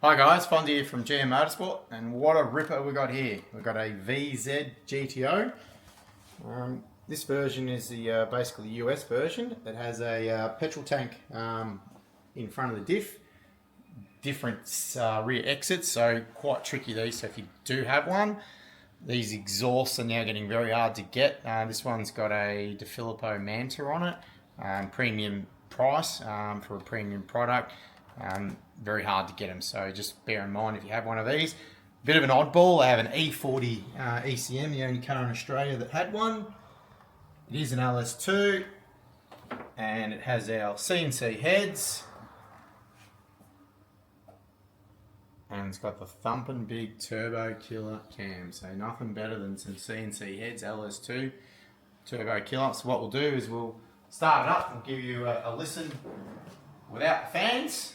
Hi guys, Fonzie here from GM Motorsport, and what a ripper we got here. We've got a VZ GTO. This version is the basically US version. It has a petrol tank in front of the diff, different rear exits, so quite tricky these. So if you do have one, these exhausts are now getting very hard to get. This one's got a DeFilippo Manta on it, premium price for a premium product. Very hard to get them, so just bear in mind if you have one of these. Bit of an oddball. I have an E40 ECM, the only car in Australia that had one. It is an LS2, and it has our CNC heads, and it's got the thumping big turbo killer cam. So nothing better than some CNC heads LS2 turbo killer. So what we'll do is we'll start it up and give you a listen without the fans.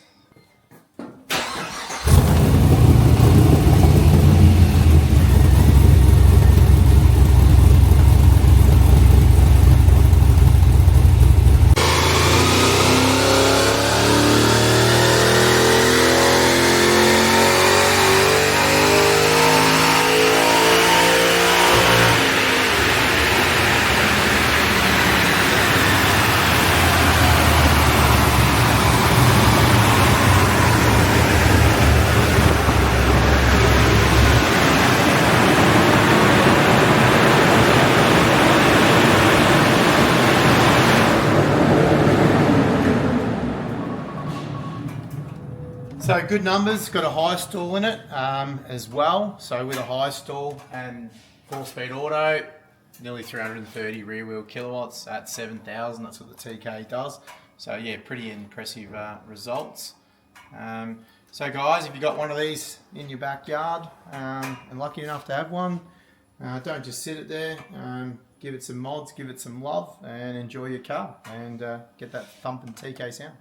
So good numbers, got a high stall in it as well. So with a high stall and 4-speed auto, nearly 330 rear wheel kilowatts at 7,000, that's what the TK does. So yeah, pretty impressive results. So guys, if you got one of these in your backyard and lucky enough to have one, don't just sit it there, give it some mods, give it some love and enjoy your car and get that thumping TK sound.